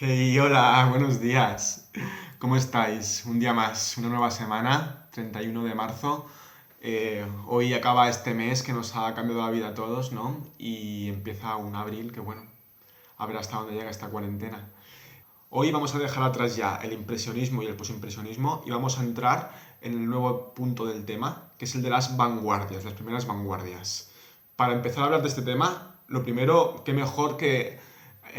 Hey, hola, buenos días. ¿Cómo estáis? Un día más, una nueva semana, 31 de marzo. Hoy acaba este mes que nos ha cambiado la vida a todos, ¿no? Y empieza un abril que, bueno, a ver hasta dónde llega esta cuarentena. Hoy vamos a dejar atrás ya el impresionismo y el posimpresionismo y vamos a entrar en el nuevo punto del tema, que es el de las vanguardias, las primeras vanguardias. Para empezar a hablar de este tema, lo primero, qué mejor que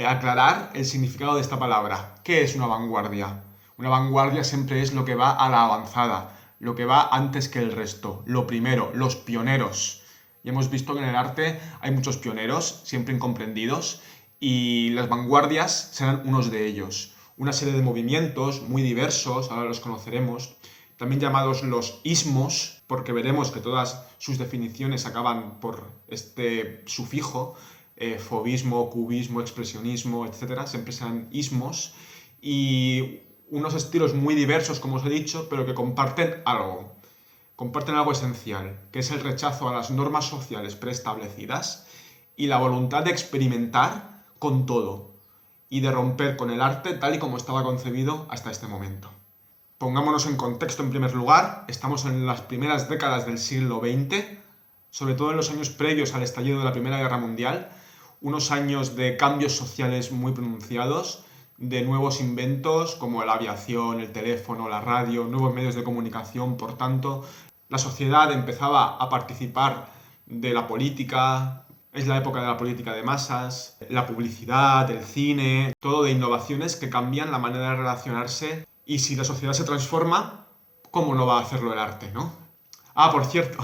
aclarar el significado de esta palabra. ¿Qué es una vanguardia? Una vanguardia siempre es lo que va a la avanzada, lo que va antes que el resto, lo primero, los pioneros. Y hemos visto que en el arte hay muchos pioneros, siempre incomprendidos, y las vanguardias serán unos de ellos. Una serie de movimientos muy diversos, ahora los conoceremos, también llamados los ismos, porque veremos que todas sus definiciones acaban por este sufijo, fauvismo, cubismo, expresionismo, etcétera, siempre serán ismos, y unos estilos muy diversos, como os he dicho, pero que comparten algo esencial, que es el rechazo a las normas sociales preestablecidas y la voluntad de experimentar con todo y de romper con el arte tal y como estaba concebido hasta este momento. Pongámonos en contexto en primer lugar, estamos en las primeras décadas del siglo XX, sobre todo en los años previos al estallido de la Primera Guerra Mundial, unos años de cambios sociales muy pronunciados, de nuevos inventos como la aviación, el teléfono, la radio, nuevos medios de comunicación, por tanto, la sociedad empezaba a participar de la política, es la época de la política de masas, la publicidad, el cine, todo de innovaciones que cambian la manera de relacionarse y si la sociedad se transforma, ¿cómo no va a hacerlo el arte, no? Ah, por cierto,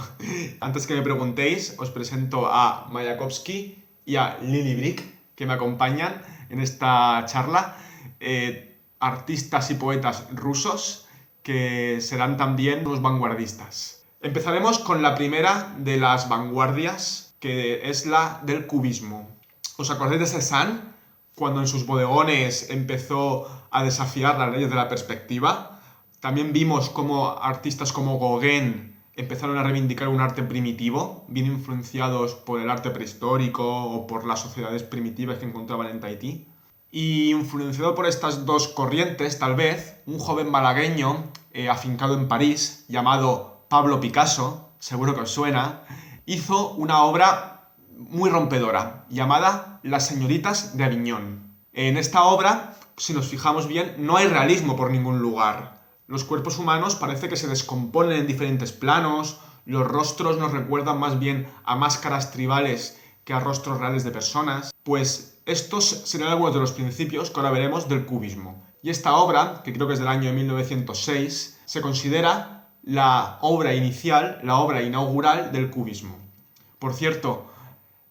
antes que me preguntéis, os presento a Mayakovsky y a Lily Brick, que me acompañan en esta charla, artistas y poetas rusos que serán también unos vanguardistas. Empezaremos con la primera de las vanguardias, que es la del cubismo. ¿Os acordáis de Cézanne? Cuando en sus bodegones empezó a desafiar las leyes de la perspectiva. También vimos cómo artistas como Gauguin empezaron a reivindicar un arte primitivo, bien influenciados por el arte prehistórico o por las sociedades primitivas que encontraban en Tahití. Y influenciado por estas dos corrientes, tal vez, un joven malagueño afincado en París, llamado Pablo Picasso, seguro que os suena, hizo una obra muy rompedora, llamada Las señoritas de Aviñón. En esta obra, si nos fijamos bien, no hay realismo por ningún lugar. Los cuerpos humanos parece que se descomponen en diferentes planos, los rostros nos recuerdan más bien a máscaras tribales que a rostros reales de personas. Pues estos serán algunos de los principios que ahora veremos del cubismo. Y esta obra, que creo que es del año 1906, se considera la obra inicial, la obra inaugural del cubismo. Por cierto,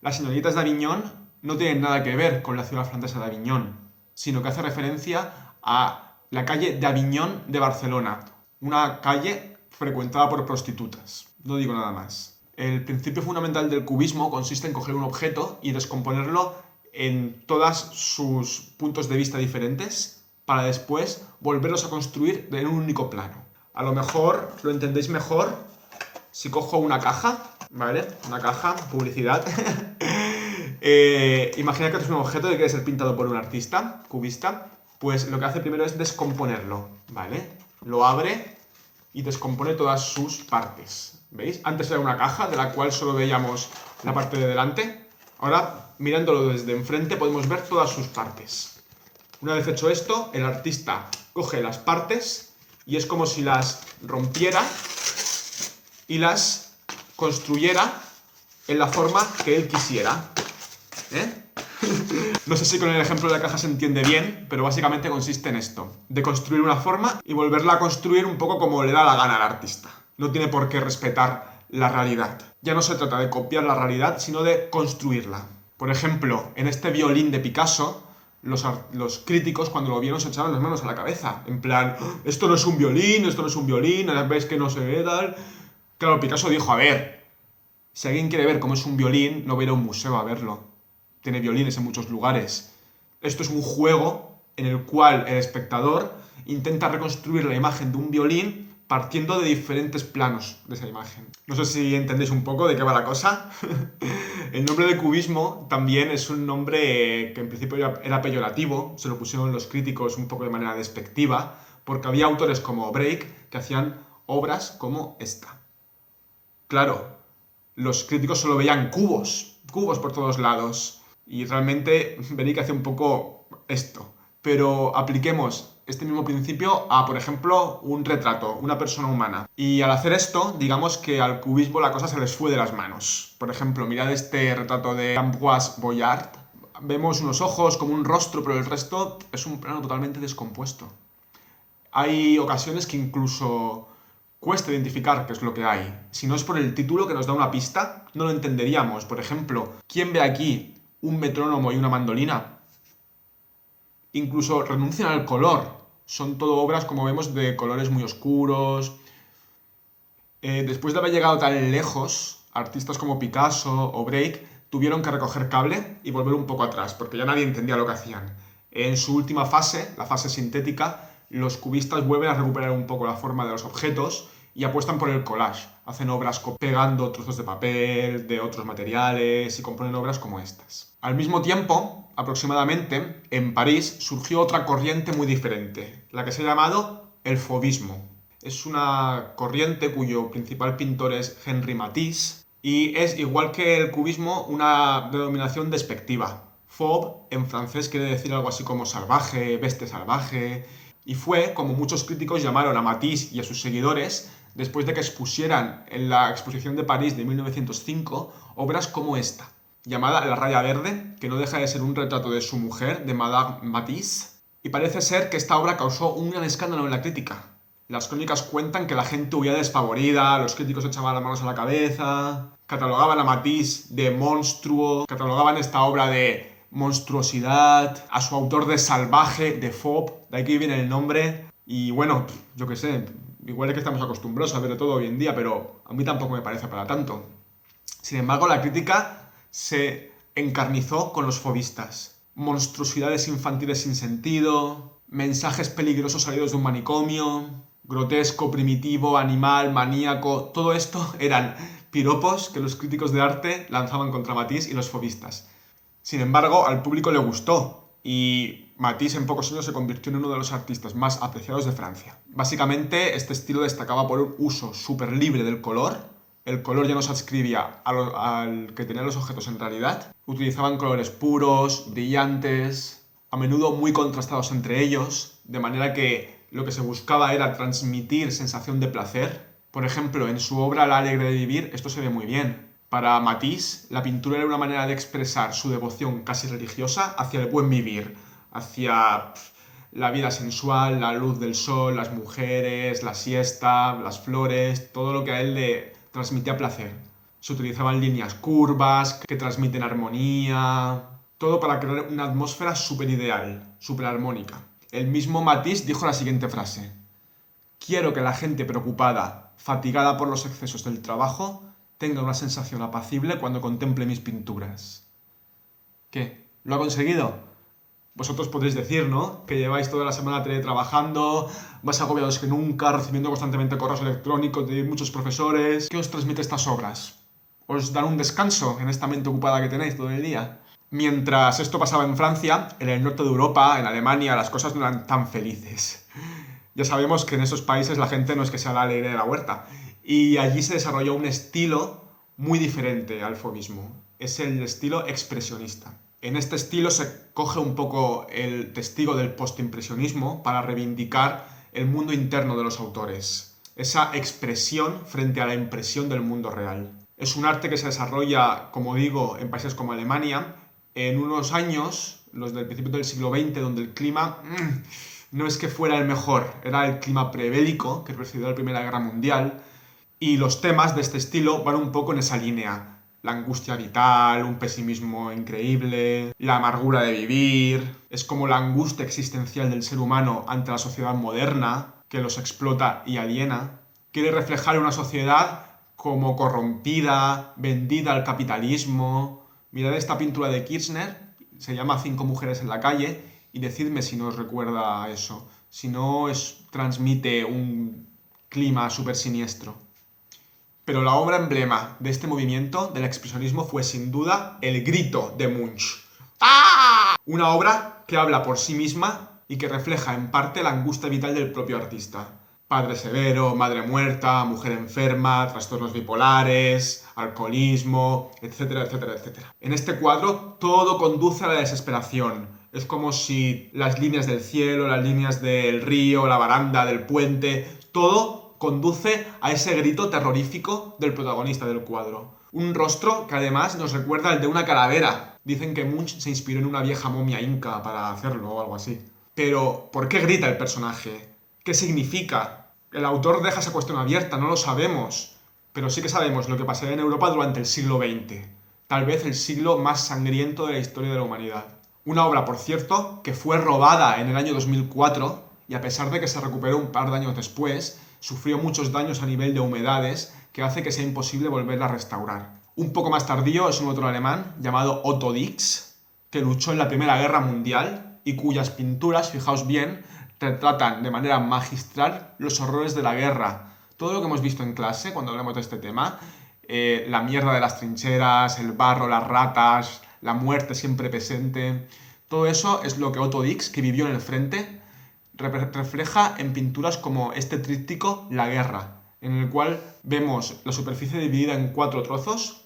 las señoritas de Aviñón no tienen nada que ver con la ciudad francesa de Aviñón, sino que hace referencia a la calle de Aviñón de Barcelona, una calle frecuentada por prostitutas. No digo nada más. El principio fundamental del cubismo consiste en coger un objeto y descomponerlo en todos sus puntos de vista diferentes para después volverlos a construir en un único plano. A lo mejor lo entendéis mejor si cojo una caja, ¿vale? Una caja, publicidad. Imagina que es un objeto que quiere ser pintado por un artista, cubista, pues lo que hace primero es descomponerlo, ¿vale? Lo abre y descompone todas sus partes, ¿veis? Antes era una caja de la cual solo veíamos la parte de delante, ahora mirándolo desde enfrente podemos ver todas sus partes. Una vez hecho esto, el artista coge las partes y es como si las rompiera y las construyera en la forma que él quisiera. No sé si con el ejemplo de la caja se entiende bien, pero básicamente consiste en esto, de construir una forma y volverla a construir un poco como le da la gana al artista. No tiene por qué respetar la realidad. Ya no se trata de copiar la realidad, sino de construirla. Por ejemplo, en este violín de Picasso, los críticos cuando lo vieron se echaron las manos a la cabeza. En plan, esto no es un violín, ves que no se ve tal. Claro, Picasso dijo, a ver, si alguien quiere ver cómo es un violín, no va a ir a un museo a verlo. Tiene violines en muchos lugares. Esto es un juego en el cual el espectador intenta reconstruir la imagen de un violín partiendo de diferentes planos de esa imagen. No sé si entendéis un poco de qué va la cosa. El nombre de cubismo también es un nombre que en principio era peyorativo, se lo pusieron los críticos un poco de manera despectiva, porque había autores como Break que hacían obras como esta. Claro, los críticos solo veían cubos por todos lados, y realmente Break hace un poco esto. Pero apliquemos este mismo principio a, por ejemplo, un retrato, una persona humana. Y al hacer esto, digamos que al cubismo la cosa se les fue de las manos. Por ejemplo, mirad este retrato de Ambroise Vollard. Vemos unos ojos como un rostro, pero el resto es un plano totalmente descompuesto. Hay ocasiones que incluso cuesta identificar qué es lo que hay. Si no es por el título que nos da una pista, no lo entenderíamos. Por ejemplo, ¿quién ve aquí un metrónomo y una mandolina? Incluso renuncian al color. Son todo obras, como vemos, de colores muy oscuros. Después de haber llegado tan lejos, artistas como Picasso o Break tuvieron que recoger cable y volver un poco atrás, porque ya nadie entendía lo que hacían. En su última fase, la fase sintética, los cubistas vuelven a recuperar un poco la forma de los objetos y apuestan por el collage. Hacen obras pegando trozos de papel, de otros materiales, y componen obras como estas. Al mismo tiempo, aproximadamente, en París surgió otra corriente muy diferente, la que se ha llamado el fauvismo. Es una corriente cuyo principal pintor es Henri Matisse y es, igual que el cubismo, una denominación despectiva. Fauve en francés quiere decir algo así como salvaje, bestia salvaje, y fue como muchos críticos llamaron a Matisse y a sus seguidores después de que expusieran en la exposición de París de 1905 obras como esta, llamada La raya verde, que no deja de ser un retrato de su mujer, de Madame Matisse, y parece ser que esta obra causó un gran escándalo en la crítica. Las crónicas cuentan que la gente huía despavorida, los críticos echaban las manos a la cabeza, catalogaban a Matisse de monstruo, catalogaban esta obra de monstruosidad, a su autor de salvaje, de fauve, de aquí viene el nombre, y bueno, yo qué sé, igual es que estamos acostumbrados a ver de todo hoy en día, pero a mí tampoco me parece para tanto. Sin embargo, la crítica se encarnizó con los fauvistas. Monstruosidades infantiles sin sentido, mensajes peligrosos salidos de un manicomio, grotesco, primitivo, animal, maníaco, todo esto eran piropos que los críticos de arte lanzaban contra Matisse y los fauvistas. Sin embargo, al público le gustó y Matisse en pocos años se convirtió en uno de los artistas más apreciados de Francia. Básicamente, este estilo destacaba por un uso súper libre del color. El color ya no se adscribía al que tenían los objetos en realidad. Utilizaban colores puros, brillantes, a menudo muy contrastados entre ellos, de manera que lo que se buscaba era transmitir sensación de placer. Por ejemplo, en su obra La alegre de vivir, esto se ve muy bien. Para Matisse, la pintura era una manera de expresar su devoción casi religiosa hacia el buen vivir, hacia la vida sensual, la luz del sol, las mujeres, la siesta, las flores, todo lo que a él le transmitía placer. Se utilizaban líneas curvas que transmiten armonía, todo para crear una atmósfera súper ideal, súper armónica. El mismo Matisse dijo la siguiente frase: quiero que la gente preocupada, fatigada por los excesos del trabajo, tenga una sensación apacible cuando contemple mis pinturas. ¿Qué? ¿Lo ha conseguido? Vosotros podréis decir, ¿no? Que lleváis toda la semana teletrabajando, más agobiados que nunca, recibiendo constantemente correos electrónicos de muchos profesores. ¿Qué os transmite estas obras? ¿Os dan un descanso en esta mente ocupada que tenéis todo el día? Mientras esto pasaba en Francia, en el norte de Europa, en Alemania, las cosas no eran tan felices. Ya sabemos que en esos países la gente no es que sea la alegre de la huerta. Y allí se desarrolló un estilo muy diferente al fauvismo. Es el estilo expresionista. En este estilo se coge un poco el testigo del postimpresionismo para reivindicar el mundo interno de los autores. Esa expresión frente a la impresión del mundo real. Es un arte que se desarrolla, como digo, en países como Alemania, en unos años, los del principio del siglo XX, donde el clima no es que fuera el mejor, era el clima prebélico que precedió la Primera Guerra Mundial, y los temas de este estilo van un poco en esa línea. La angustia vital, un pesimismo increíble, la amargura de vivir. Es como la angustia existencial del ser humano ante la sociedad moderna, que los explota y aliena. Quiere reflejar una sociedad como corrompida, vendida al capitalismo. Mirad esta pintura de Kirchner, se llama 5 mujeres en la calle, y decidme si no os recuerda a eso, si no transmite un clima súper siniestro. Pero la obra emblema de este movimiento del expresionismo fue sin duda El grito de Munch. ¡Ah! Una obra que habla por sí misma y que refleja en parte la angustia vital del propio artista. Padre severo, madre muerta, mujer enferma, trastornos bipolares, alcoholismo, etcétera, etcétera, etcétera. En este cuadro todo conduce a la desesperación. Es como si las líneas del cielo, las líneas del río, la baranda, del puente, todo conduce a ese grito terrorífico del protagonista del cuadro. Un rostro que además nos recuerda al de una calavera. Dicen que Munch se inspiró en una vieja momia inca para hacerlo o algo así. Pero, ¿por qué grita el personaje? ¿Qué significa? El autor deja esa cuestión abierta, no lo sabemos. Pero sí que sabemos lo que pasaría en Europa durante el siglo XX. Tal vez el siglo más sangriento de la historia de la humanidad. Una obra, por cierto, que fue robada en el año 2004 y a pesar de que se recuperó un par de años después, sufrió muchos daños a nivel de humedades que hace que sea imposible volverla a restaurar. Un poco más tardío es un otro alemán llamado Otto Dix, que luchó en la Primera Guerra Mundial y cuyas pinturas, fijaos bien, retratan de manera magistral los horrores de la guerra. Todo lo que hemos visto en clase cuando hablamos de este tema, la mierda de las trincheras, el barro, las ratas, la muerte siempre presente, todo eso es lo que Otto Dix, que vivió en el frente, refleja en pinturas como este tríptico La guerra, en el cual vemos la superficie dividida en 4 trozos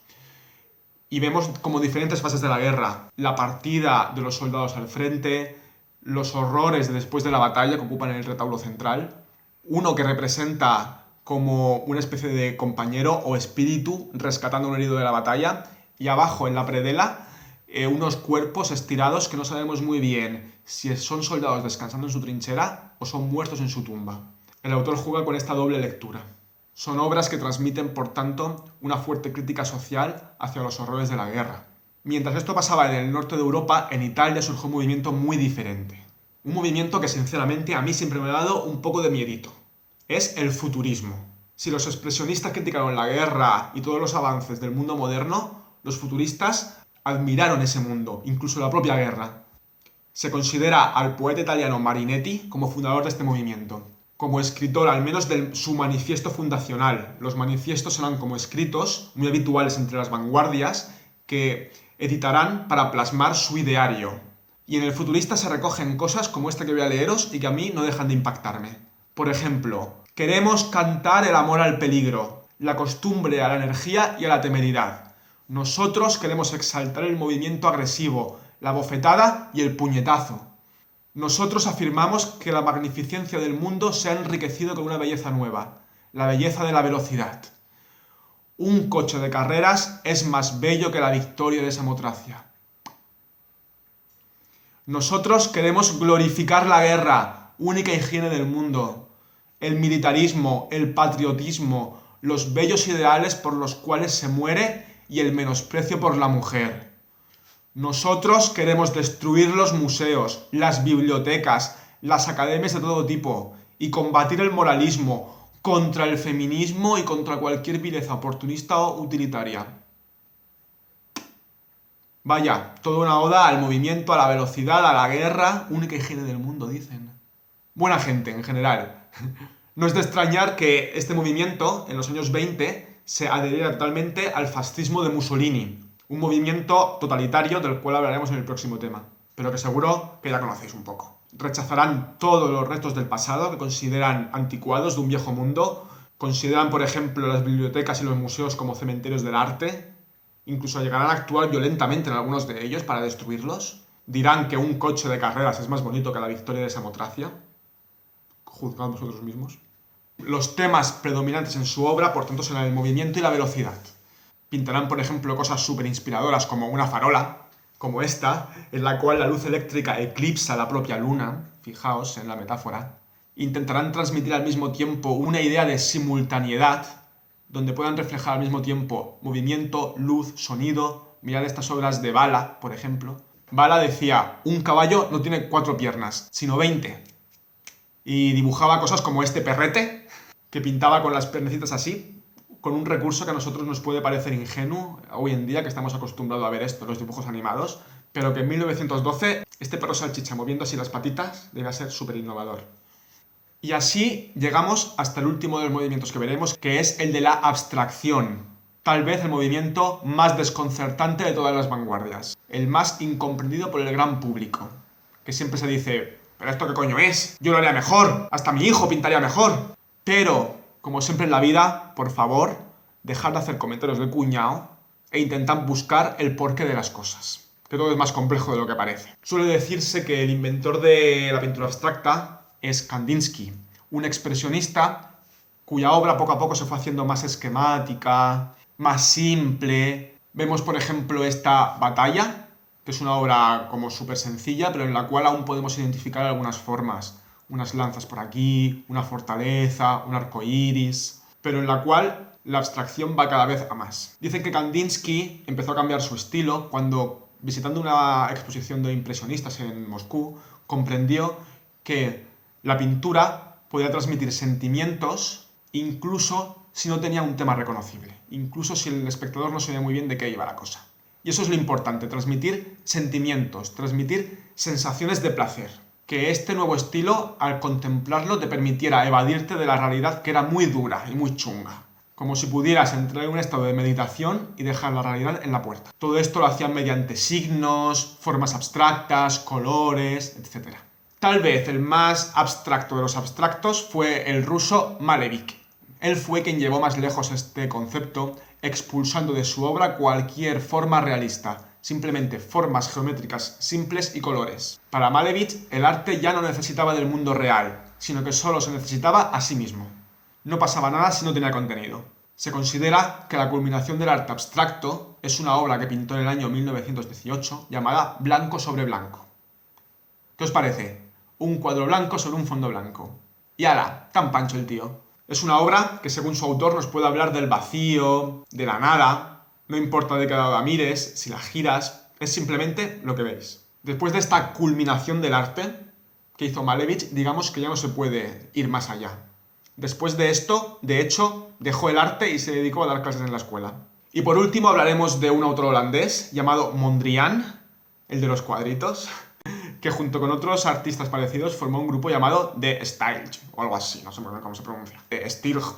y vemos como diferentes fases de la guerra. La partida de los soldados al frente, los horrores de después de la batalla que ocupan el retablo central, uno que representa como una especie de compañero o espíritu rescatando a un herido de la batalla, y abajo en la predela unos cuerpos estirados que no sabemos muy bien si son soldados descansando en su trinchera o son muertos en su tumba. El autor juega con esta doble lectura. Son obras que transmiten, por tanto, una fuerte crítica social hacia los horrores de la guerra. Mientras esto pasaba en el norte de Europa, en Italia surgió un movimiento muy diferente. Un movimiento que, sinceramente, a mí siempre me ha dado un poco de miedito. Es el futurismo. Si los expresionistas criticaron la guerra y todos los avances del mundo moderno, los futuristas admiraron ese mundo, incluso la propia guerra. Se considera al poeta italiano Marinetti como fundador de este movimiento. Como escritor, al menos de su manifiesto fundacional. Los manifiestos serán como escritos, muy habituales entre las vanguardias, que editarán para plasmar su ideario. Y en el futurista se recogen cosas como esta que voy a leeros y que a mí no dejan de impactarme. Por ejemplo, queremos cantar el amor al peligro, la costumbre a la energía y a la temeridad. Nosotros queremos exaltar el movimiento agresivo, la bofetada y el puñetazo. Nosotros afirmamos que la magnificencia del mundo se ha enriquecido con una belleza nueva, la belleza de la velocidad. Un coche de carreras es más bello que la victoria de Samotracia. Nosotros queremos glorificar la guerra, única higiene del mundo, el militarismo, el patriotismo, los bellos ideales por los cuales se muere y el menosprecio por la mujer. Nosotros queremos destruir los museos, las bibliotecas, las academias de todo tipo y combatir el moralismo contra el feminismo y contra cualquier vileza oportunista o utilitaria. Vaya, toda una oda al movimiento, a la velocidad, a la guerra, única higiene del mundo, dicen. Buena gente, en general. No es de extrañar que este movimiento, en los años 20, se adheriera totalmente al fascismo de Mussolini, un movimiento totalitario del cual hablaremos en el próximo tema, pero que seguro que ya conocéis un poco. Rechazarán todos los restos del pasado que consideran anticuados de un viejo mundo, consideran, por ejemplo, las bibliotecas y los museos como cementerios del arte, incluso llegarán a actuar violentamente en algunos de ellos para destruirlos. Dirán que un coche de carreras es más bonito que la victoria de Samotracia. Juzgad vosotros mismos. Los temas predominantes en su obra, por tanto, serán el movimiento y la velocidad. Pintarán, por ejemplo, cosas súper inspiradoras como una farola, como esta, en la cual la luz eléctrica eclipsa la propia luna, fijaos en la metáfora. Intentarán transmitir al mismo tiempo una idea de simultaneidad, donde puedan reflejar al mismo tiempo movimiento, luz, sonido. Mirad estas obras de Bala, por ejemplo. Bala decía, un caballo no tiene 4 piernas, sino 20. Y dibujaba cosas como este perrete, que pintaba con las piernecitas así, con un recurso que a nosotros nos puede parecer ingenuo hoy en día, que estamos acostumbrados a ver esto, los dibujos animados, pero que en 1912 este perro salchicha moviendo así las patitas debe ser súper innovador. Y así llegamos hasta el último de los movimientos que veremos, que es el de la abstracción. Tal vez el movimiento más desconcertante de todas las vanguardias. El más incomprendido por el gran público. Que siempre se dice, ¿pero esto qué coño es? Yo lo haría mejor, hasta mi hijo pintaría mejor. Pero, como siempre en la vida, por favor, dejad de hacer comentarios de cuñado e intentad buscar el porqué de las cosas. Que todo es más complejo de lo que parece. Suele decirse que el inventor de la pintura abstracta es Kandinsky, un expresionista cuya obra poco a poco se fue haciendo más esquemática, más simple. Vemos, por ejemplo, esta Batalla, que es una obra como súper sencilla, pero en la cual aún podemos identificar algunas formas. Unas lanzas por aquí, una fortaleza, un arco iris, pero en la cual la abstracción va cada vez a más. Dicen que Kandinsky empezó a cambiar su estilo cuando, visitando una exposición de impresionistas en Moscú, comprendió que la pintura podía transmitir sentimientos incluso si no tenía un tema reconocible, incluso si el espectador no sabía muy bien de qué iba la cosa. Y eso es lo importante, transmitir sentimientos, transmitir sensaciones de placer. Que este nuevo estilo, al contemplarlo, te permitiera evadirte de la realidad que era muy dura y muy chunga. Como si pudieras entrar en un estado de meditación y dejar la realidad en la puerta. Todo esto lo hacían mediante signos, formas abstractas, colores, etc. Tal vez el más abstracto de los abstractos fue el ruso Malevich. Él fue quien llevó más lejos este concepto, expulsando de su obra cualquier forma realista, simplemente formas geométricas simples y colores. Para Malevich, el arte ya no necesitaba del mundo real, sino que solo se necesitaba a sí mismo. No pasaba nada si no tenía contenido. Se considera que la culminación del arte abstracto es una obra que pintó en el año 1918 llamada Blanco sobre Blanco. ¿Qué os parece? Un cuadro blanco sobre un fondo blanco. Y ala, tan pancho el tío. Es una obra que según su autor nos puede hablar del vacío, de la nada, no importa de qué lado la mires, si la giras, es simplemente lo que veis. Después de esta culminación del arte que hizo Malevich, digamos que ya no se puede ir más allá. Después de esto, de hecho, dejó el arte y se dedicó a dar clases en la escuela. Y por último hablaremos de un autor holandés llamado Mondrian, el de los cuadritos, que junto con otros artistas parecidos formó un grupo llamado The Stilge, o algo así, no sé muy bien cómo se pronuncia. The Stilge.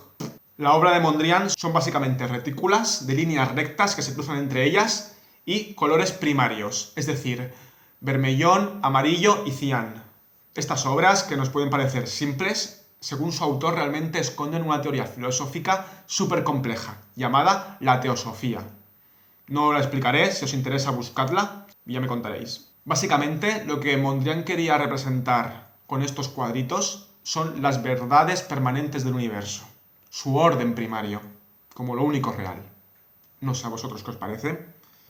La obra de Mondrian son básicamente retículas de líneas rectas que se cruzan entre ellas y colores primarios, es decir, vermellón, amarillo y cian. Estas obras, que nos pueden parecer simples, según su autor realmente esconden una teoría filosófica súper compleja, llamada la teosofía. No la explicaré, si os interesa buscadla y ya me contaréis. Básicamente, lo que Mondrian quería representar con estos cuadritos son las verdades permanentes del universo, su orden primario, como lo único real. No sé a vosotros qué os parece.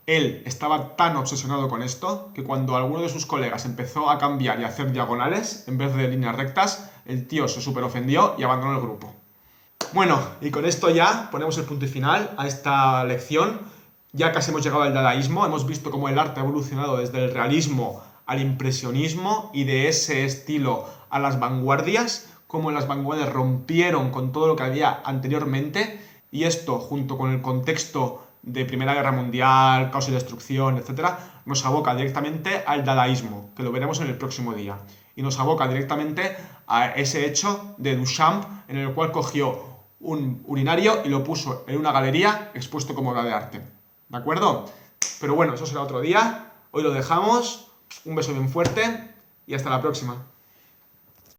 Él estaba tan obsesionado con esto que cuando alguno de sus colegas empezó a cambiar y a hacer diagonales en vez de líneas rectas, el tío se súper ofendió y abandonó el grupo. Bueno, y con esto ya ponemos el punto y final a esta lección. Ya casi hemos llegado al dadaísmo, hemos visto cómo el arte ha evolucionado desde el realismo al impresionismo y de ese estilo a las vanguardias, cómo las vanguardias rompieron con todo lo que había anteriormente, y esto, junto con el contexto de Primera Guerra Mundial, caos y destrucción, etc., nos aboca directamente al dadaísmo, que lo veremos en el próximo día, y nos aboca directamente a ese hecho de Duchamp, en el cual cogió un urinario y lo puso en una galería expuesto como obra de arte. ¿De acuerdo? Pero bueno, eso será otro día. Hoy lo dejamos. Un beso bien fuerte y hasta la próxima.